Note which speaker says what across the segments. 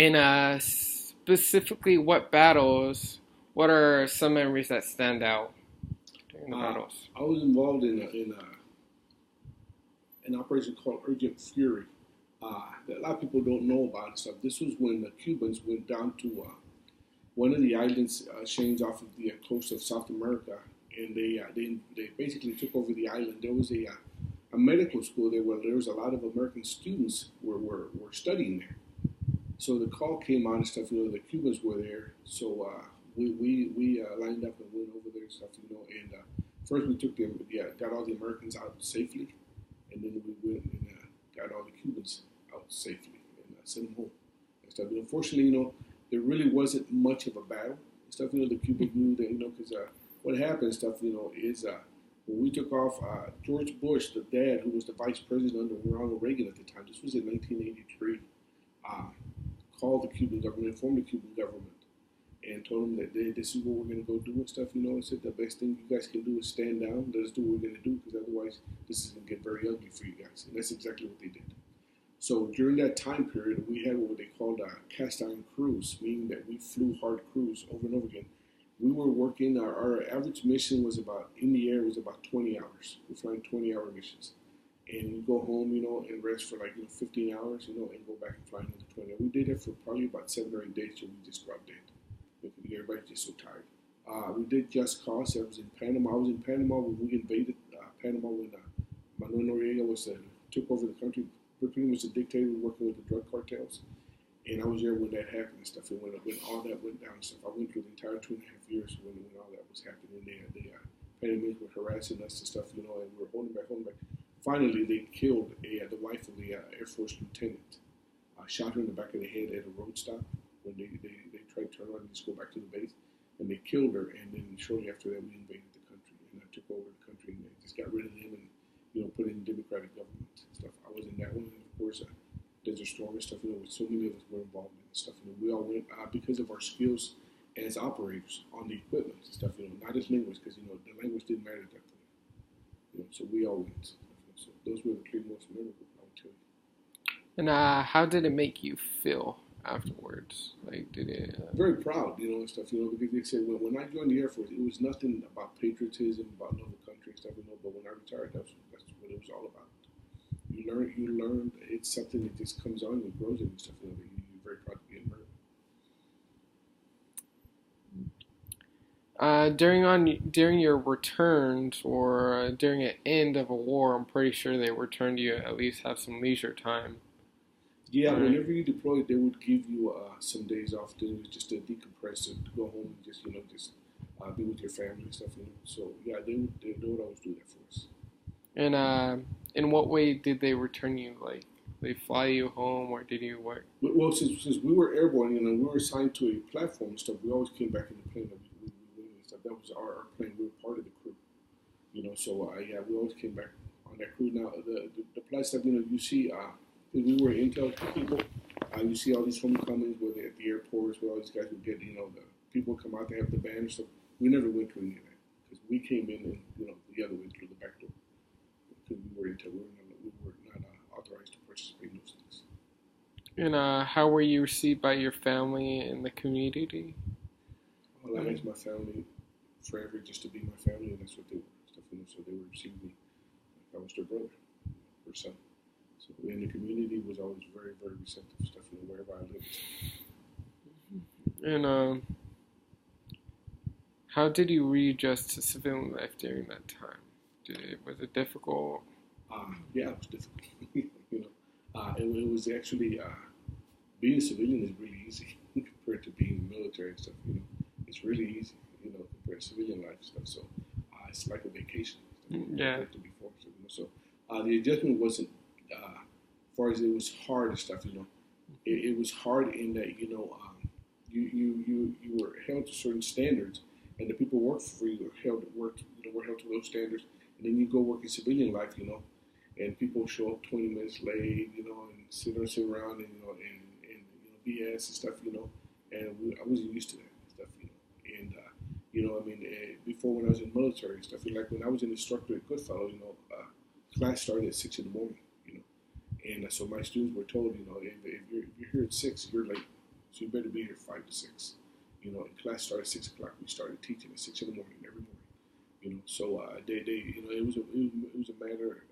Speaker 1: And specifically, what battles? What are some memories that stand out during the
Speaker 2: Uh,
Speaker 1: battles?
Speaker 2: I was involved in an operation called Urgent Fury that a lot of people don't know about and stuff. This was when the Cubans went down to one of the islands chains off of the coast of South America, and they basically took over the island. There was a medical school there where there was a lot of American students were studying there. So the call came out and stuff. The Cubans were there, so we lined up and went over there and stuff. And first we took them, yeah, got all the Americans out safely, and then we went and got all the Cubans out safely and sent them home and stuff. Unfortunately, there really wasn't much of a battle and stuff. The Cubans knew that, because what happened and stuff, is when we took off, George Bush, the dad, who was the vice president under Ronald Reagan at the time, this was in 1983, uh, called the Cuban government, informed the Cuban government, and told them that this is what we're going to go do and stuff. And said the best thing you guys can do is stand down. Let us do what we're going to do, because otherwise this is going to get very ugly for you guys. And that's exactly what they did. So during that time period, we had what they called a cast iron cruise, meaning that we flew hard crews over and over again. We were working, our average mission was in the air was about 20 hours. We're flying 20-hour missions. And you go home, and rest for 15 hours, and go back and fly another 20. We did it for probably about 7 or 8 days till we just dropped dead. Everybody's just so tired. We did Just Cause. I was in Panama. I was in Panama when we invaded Panama when Manuel Noriega took over the country. Pretty much a dictator working with the drug cartels. And I was there when that happened and stuff. And when all that went down and stuff, I went through the entire 2.5 years when all that was happening. The Panamanians were harassing us and stuff, and we were holding back. Finally, they killed the wife of the Air Force lieutenant. Shot her in the back of the head at a road stop when they tried to turn around and just go back to the base. And they killed her, and then shortly after that, we invaded the country. And I took over the country, and they just got rid of them and, put in democratic government and stuff. I was in that one, and of course, Desert Storm and stuff, with so many of us were involved in stuff. We all went because of our skills as operators on the equipment and stuff, not as linguists, because, the language didn't matter at that point. So we all went. So those were the three most memorable, I would tell you.
Speaker 1: And how did it make you feel afterwards? Like, did it?
Speaker 2: Very proud, and stuff, because they said when I joined the Air Force, it was nothing about patriotism, about another country and stuff, but when I retired, that's what it was all about. You learn. It's something that just comes on you, and grows in and stuff. That you're very proud to be a
Speaker 1: During your returns or during an end of a war, I'm pretty sure they returned you at least have some leisure time.
Speaker 2: Yeah, whenever you deployed, they would give you some days off just to decompress and to go home and just be with your family and stuff. So yeah, they would always do that for us.
Speaker 1: And in what way did they return you? Like, they fly you home, or did you work?
Speaker 2: Well, since we were airborne, we were assigned to a platform and stuff. We always came back in the plane that we went and stuff. That was our plane. We were part of the crew. So yeah, we always came back on that crew. Now the flight stuff, you see. We were intel people. You see all these homecomings where they're at the airports, where all these guys would get, the people come out, they have the band and stuff. We never went to any of that because we came in and, the other way through the back door because we were intel. We were not authorized to participate in those things.
Speaker 1: And how were you received by your family and the community?
Speaker 2: Well, I asked my family forever just to be my family, and that's what they were. Stuff, so they would receive me like I was their brother or son. So in the community was always very, very receptive stuff, wherever I lived.
Speaker 1: And how did you readjust to civilian life during that time? Was it difficult?
Speaker 2: Yeah, it was difficult. It was actually being a civilian is really easy compared to being in the military and stuff. It's really easy, compared to civilian life stuff. So it's like a vacation.
Speaker 1: Yeah.
Speaker 2: To be forced, So the adjustment wasn't. As far as it was hard and stuff, it was hard in that you were held to certain standards, and the people who worked for you were held to those standards, and then you go work in civilian life, and people show up 20 minutes late, and sit around and and BS and stuff, and I wasn't used to that stuff, and before when I was in the military and stuff, like when I was an instructor at Goodfellow, class started at 6 in the morning. And so my students were told, if you're here at 6, you're late. So you better be here 5 to 6. And class started at 6 o'clock. We started teaching at 6 in the morning every morning. So it was a matter,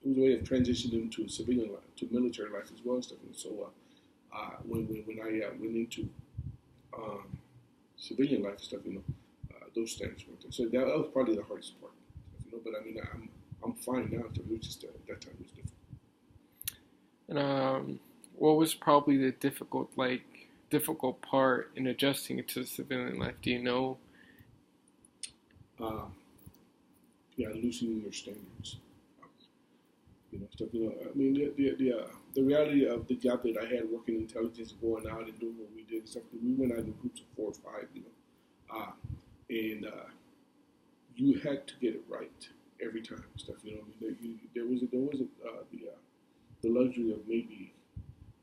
Speaker 2: it was a way of transitioning them to civilian life, to military life as well and stuff. And so when I went into um, civilian life and stuff, those standards weren't there. So that was probably the hardest part. But I mean, I'm fine now. It was just at that time it was difficult.
Speaker 1: And what was probably the difficult part in adjusting to civilian life? Do you know?
Speaker 2: Um, yeah, loosening your standards. Stuff. I mean, the reality of the job that I had working in intelligence, going out and doing what we did, and stuff. We went out in groups of 4 or 5. And you had to get it right every time. Stuff. I mean, there wasn't the luxury of maybe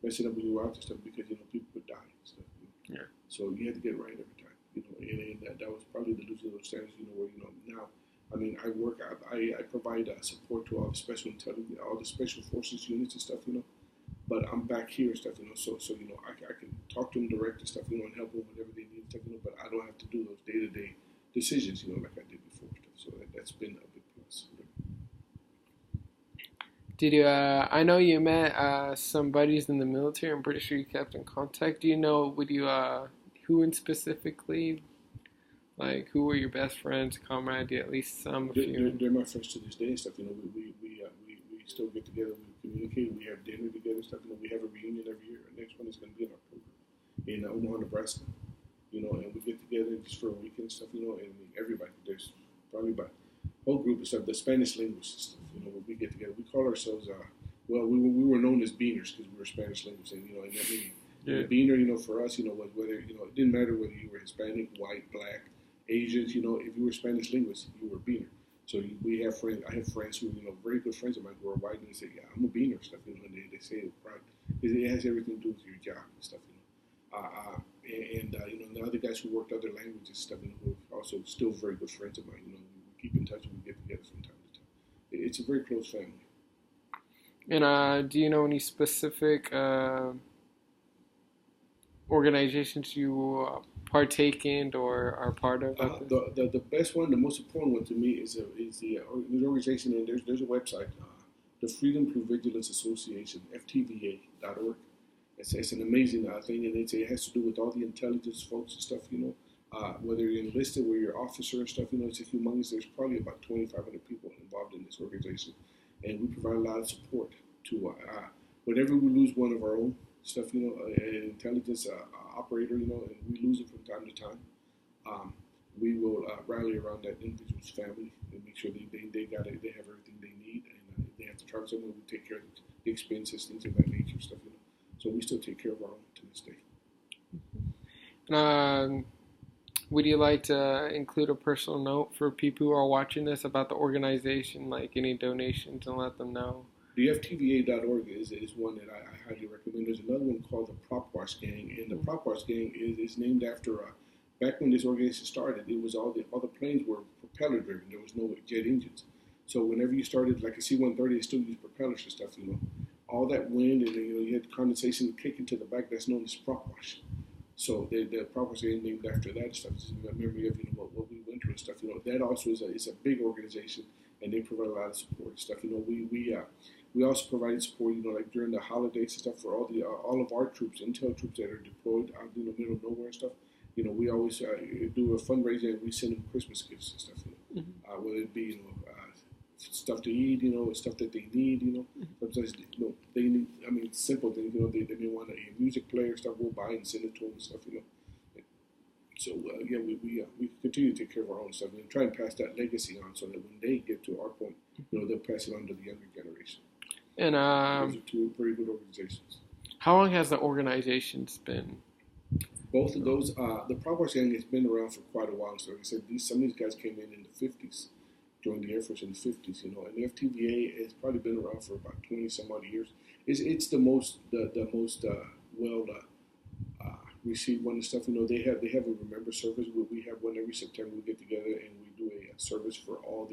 Speaker 2: messing up when you were out and stuff because people would die and stuff.
Speaker 1: Yeah.
Speaker 2: So you had to get it right every time. And that was probably the losing of those standards. Where now. I mean, I provide support to all the special intelligence, all the special forces units and stuff. But I'm back here and stuff. So I can talk to them direct and stuff. And help them whatever they need and stuff. But I don't have to do those day-to-day decisions. Like I did before. So that's been a big plus.
Speaker 1: Did you? I know you met some buddies in the military. I'm pretty sure you kept in contact. Do you know? Would you? Who in specifically? Like, who were your best friends, comrades? At least some of you.
Speaker 2: They're my friends to this day and stuff. We still get together. We communicate. We have dinner together and stuff. We have a reunion every year. Our next one is going to be in October in Omaha, Nebraska. And we get together just for a weekend and stuff. And everybody. There's probably about a whole group of stuff. The Spanish linguists and stuff. When we get together, we call ourselves. We were known as Beaners because we were Spanish linguists, and and that meaning. Yeah. The Beaner, for us, was whether it didn't matter whether you were Hispanic, white, black, Asians, if you were Spanish linguist, you were a Beaner. So we have friends. I have friends who, very good friends of mine who are white, and they say, "Yeah, I'm a Beaner," stuff. And they say it right. It has everything to do with your job and stuff. The other guys who worked other languages and stuff, who are also still very good friends of mine. We keep in touch and we get together from time to time. It's a very close family.
Speaker 1: And do you know any specific organizations you partake in or are part of?
Speaker 2: The best one, the most important one to me is the organization, and there's a website, the Freedom Through Vigilance Association, FTVA.org. It's an amazing thing, and it has to do with all the intelligence folks and stuff. Whether you're enlisted, whether you're officer and stuff. It's a humongous. There's probably about 2,500 people involved in this organization, and we provide a lot of support to whenever we lose one of our own stuff, an intelligence operator, and we lose it from time to time. We will rally around that individual's family and make sure they got it, they have everything they need, and they have to travel somewhere. We take care of the expenses, things of that nature, stuff. So we still take care of our own to this day.
Speaker 1: Would you like to include a personal note for people who are watching this about the organization, like any donations, and let them know?
Speaker 2: The FTVA.org is one that I highly recommend. There's another one called the Prop Wash Gang, and the Prop Wash Gang is named after back when this organization started. It was all the planes were propeller driven. There was no jet engines. So whenever you started, like a C-130, it still used propellers and stuff. All that wind and you had condensation kicking to the back. That's known as prop wash. So the Prop Wash Gang named after that stuff. Just a memory of what we went through and stuff. That also is a big organization, and they provide a lot of support and stuff. We also provided support, like during the holidays and stuff for all of our troops, intel troops that are deployed out in the middle of nowhere and stuff. We always do a fundraiser and we send them Christmas gifts and stuff. Whether it be stuff to eat, stuff that they need. Sometimes they need. I mean, simple things. They may want a music player, stuff. We'll buy and send it to them and stuff. So we continue to take care of our own stuff and try and pass that legacy on, so that when they get to our point, they'll pass it on to the younger generation.
Speaker 1: And
Speaker 2: those are two very good organizations.
Speaker 1: How long has the organizations been?
Speaker 2: Both of those, the Prop Wash Gang has been around for quite a while. So like I said, some of these guys came in the 50s, joined the Air Force in the 50s, and the FTVA has probably been around for about 20 some odd years. It's the most well received one and stuff. They have a remember service. We have one every September. We get together and we do a service for all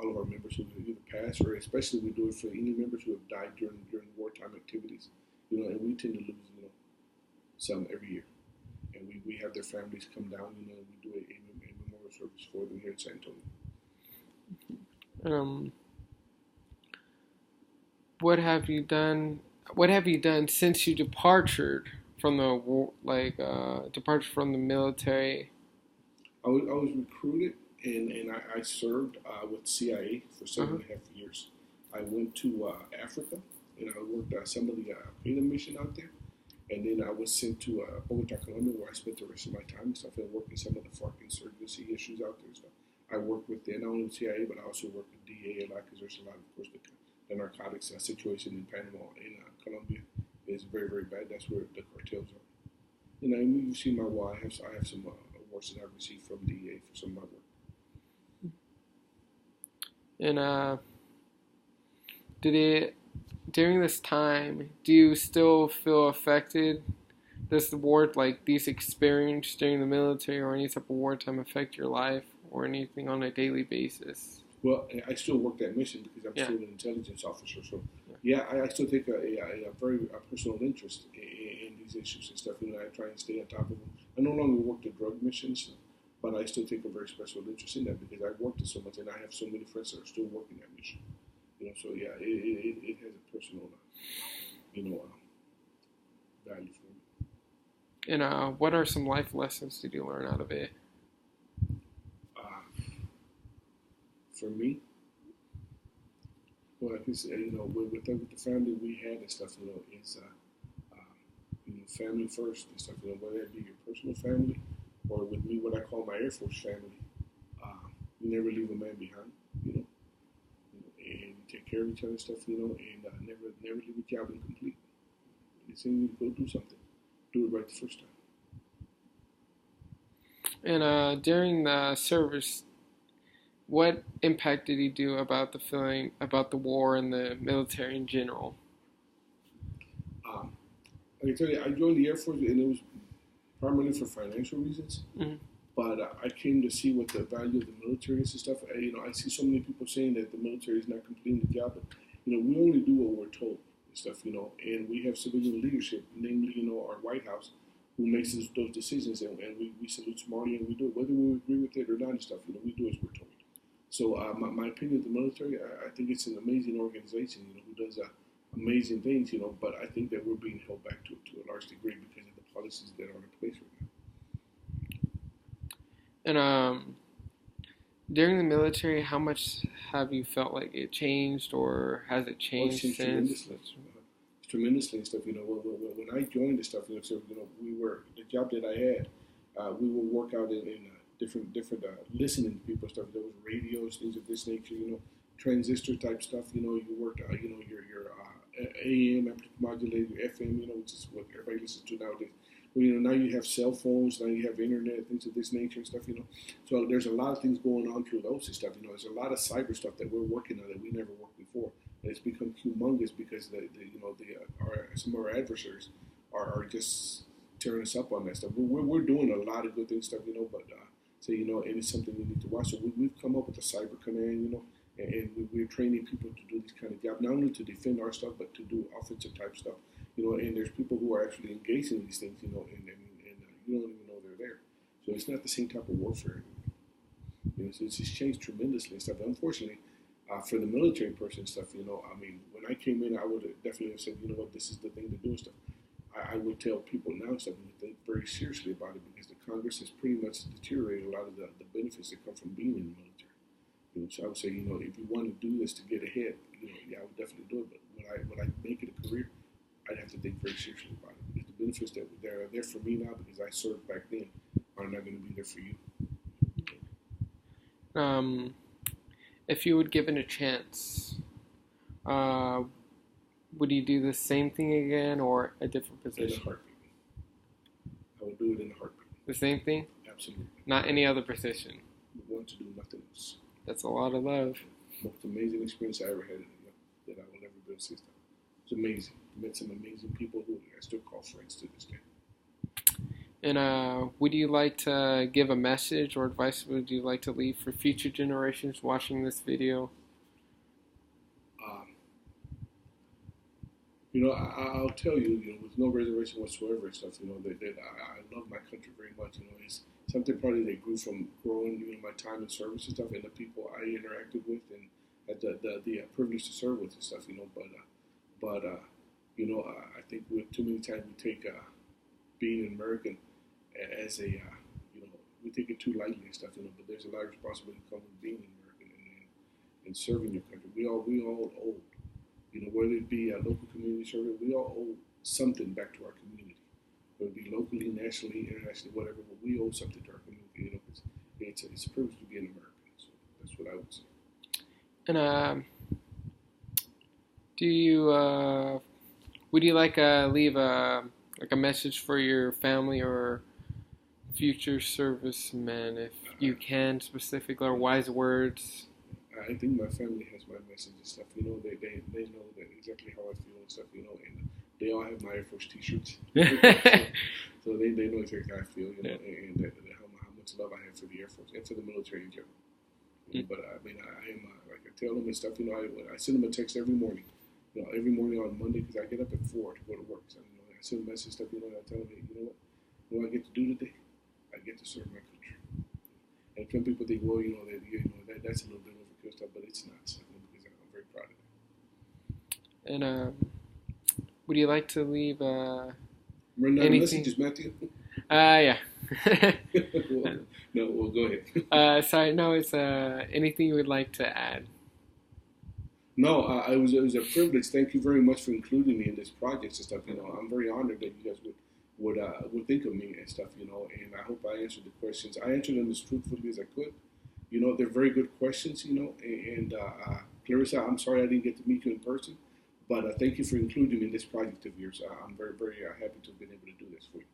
Speaker 2: of our members who have either passed, or especially we do it for any members who have died during wartime activities. And we tend to lose some every year, and we have their families come down. You know, we do a memorial service for them here in San Antonio.
Speaker 1: What have you done? What have you done since you departed from the departure from the military?
Speaker 2: I was recruited and I served with CIA for 7.5 years. I went to Africa and I worked some of the freedom mission out there. And then I was sent to Bogota, Colombia, where I spent the rest of my time and stuff and working some of the FARC insurgency issues out there. So I worked with not only the CIA, but I also worked with DA a lot because there's a lot, of course, the narcotics situation in Panama and Colombia is very, very bad. That's where the cartels are. You know, and you've seen my wall. I have some awards that I've received from DEA for some of my work.
Speaker 1: And during this time, do you still feel affected? Does the war, like these experiences during the military or any type of wartime, affect your life or anything on a daily basis?
Speaker 2: Well, I still work that mission because I'm still an intelligence officer. So, I still take a very personal interest in these issues and stuff. You know, I try and stay on top of them. I no longer work the drug missions, but I still take a very special interest in that because I've worked it so much and I have so many friends that are still working that mission. You know, so it has a personal, value for me.
Speaker 1: And what are some life lessons did you learn out of it?
Speaker 2: For me, well, like I said, with the family we had and stuff, it's family first and stuff. Whether it be your personal family or with me, what I call my Air Force family. You never leave a man behind, and you take care of each other and stuff, and never leave a job incomplete. It's in you to go do something, do it right the first time.
Speaker 1: And during the service, what impact did he do about the feeling about the war and the military in general?
Speaker 2: I can tell you, I joined the Air Force, and it was primarily for financial reasons.
Speaker 1: Mm-hmm.
Speaker 2: But I came to see what the value of the military is and stuff. I see so many people saying that the military is not completing the job, but we only do what we're told and stuff. And we have civilian leadership, namely, our White House, who makes those decisions, and we salute smartly and we do it, whether we agree with it or not and stuff. We do as we're told. So my opinion of the military, I think it's an amazing organization, who does amazing things, but I think that we're being held back to a large degree because of the policies that are in place right
Speaker 1: now. And during the military, how much have you felt like it changed, or has it changed since?
Speaker 2: Tremendously and stuff. When I joined the stuff, we were the job that I had. We would work out in different listening to people stuff. There was radios, things of this nature. Transistor type stuff. You worked your AM modulated, your FM. Which is what everybody listens to nowadays. Well, now you have cell phones, now you have internet, things of this nature and stuff. So there's a lot of things going on through those and stuff. There's a lot of cyber stuff that we're working on that we never worked before. And it's become humongous because some of our adversaries are just tearing us up on that stuff. We're doing a lot of good things stuff, but and it's something we need to watch. So we've come up with a cyber command, and we're training people to do this kind of job, not only to defend our stuff, but to do offensive type stuff. And there's people who are actually engaged in these things, and you don't even know they're there. So it's not the same type of warfare anymore. So it's just changed tremendously and stuff. Unfortunately, for the military person and stuff, when I came in, I would have definitely have said, this is the thing to do and stuff. I would tell people now and stuff to think very seriously about it because the Congress has pretty much deteriorated a lot of the benefits that come from being in the military. So I would say, if you want to do this to get ahead, I would definitely do it. But would I make it a career? I'd have to think very seriously about it because the benefits that are there for me now because I served back then are not going to be there for you.
Speaker 1: If you would given a chance, would you do the same thing again or a different position?
Speaker 2: In a heartbeat. I would do it in a heartbeat.
Speaker 1: The same thing?
Speaker 2: Absolutely.
Speaker 1: Not any other position?
Speaker 2: I want to do nothing else.
Speaker 1: That's a lot of love.
Speaker 2: Most amazing experience I ever had that I will never be able to say. It's amazing. I met some amazing people who I still call friends to this day.
Speaker 1: And would you like to give a message or advice would you like to leave for future generations watching this video?
Speaker 2: I'll tell you, with no reservation whatsoever and stuff, that I love my country very much. It's something probably that grew from growing, my time in service and stuff, and the people I interacted with, and had the privilege to serve with and stuff. I think too many times we take being an American as we take it too lightly and stuff. But there's a lot of responsibility that comes with being an American and serving your country. We all owe. Whether it be a local community service, we all owe something back to our community. Whether it be locally, nationally, internationally, whatever, but we owe something to our community. It's a privilege to be an American. So that's what I would say.
Speaker 1: And do you would you like leave a message for your family or future servicemen, if you can, specifically, or wise words?
Speaker 2: I think my family has my message and stuff. They know that exactly how I feel and stuff. And they all have my Air Force T-shirts, so they know exactly how I feel. And how much love I have for the Air Force and for the military in general. But I am like I tell them and stuff. I send them a text every morning. Every morning on Monday, because I get up at 4 to go to work. So I send them a message stuff. And I tell them, hey, what I get to do today? I get to serve my country. And some people think, well, that's a little bit overkill stuff, but it's not. So, because I'm very proud of it.
Speaker 1: And would you like to leave
Speaker 2: anything? Messages, Matthew?
Speaker 1: Yeah.
Speaker 2: Well, go ahead.
Speaker 1: Sorry, no, it's anything you would like to add?
Speaker 2: No, it was a privilege. Thank you very much for including me in this project and stuff. I'm very honored that you guys would think of me and stuff. And I hope I answered the questions. I answered them as truthfully as I could. They're very good questions. And Clarissa, I'm sorry I didn't get to meet you in person, but thank you for including me in this project of yours. I'm very, very happy to have been able to do this for you.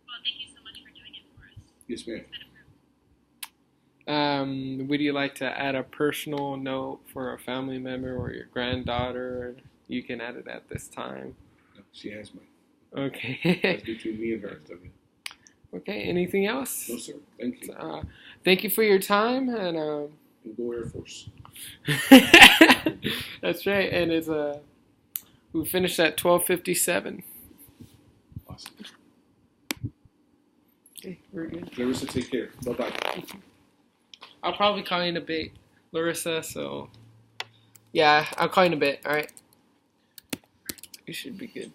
Speaker 3: Well, thank you so much for doing it for us.
Speaker 2: Yes, ma'am.
Speaker 1: Would you like to add a personal note for a family member or your granddaughter? You can add it at this time.
Speaker 2: No, she has mine.
Speaker 1: Okay.
Speaker 2: That's between me and her.
Speaker 1: Okay. Anything else?
Speaker 2: No, sir. Thank you.
Speaker 1: Thank you for your time, and
Speaker 2: go Air Force.
Speaker 1: That's right. And it's we finished at 12:57.
Speaker 2: Awesome.
Speaker 1: Okay, we're good.
Speaker 2: Clarissa, take care. Bye-bye.
Speaker 1: I'll probably call you in a bit, Larissa, so yeah, I'll call you in a bit, alright? You should be good.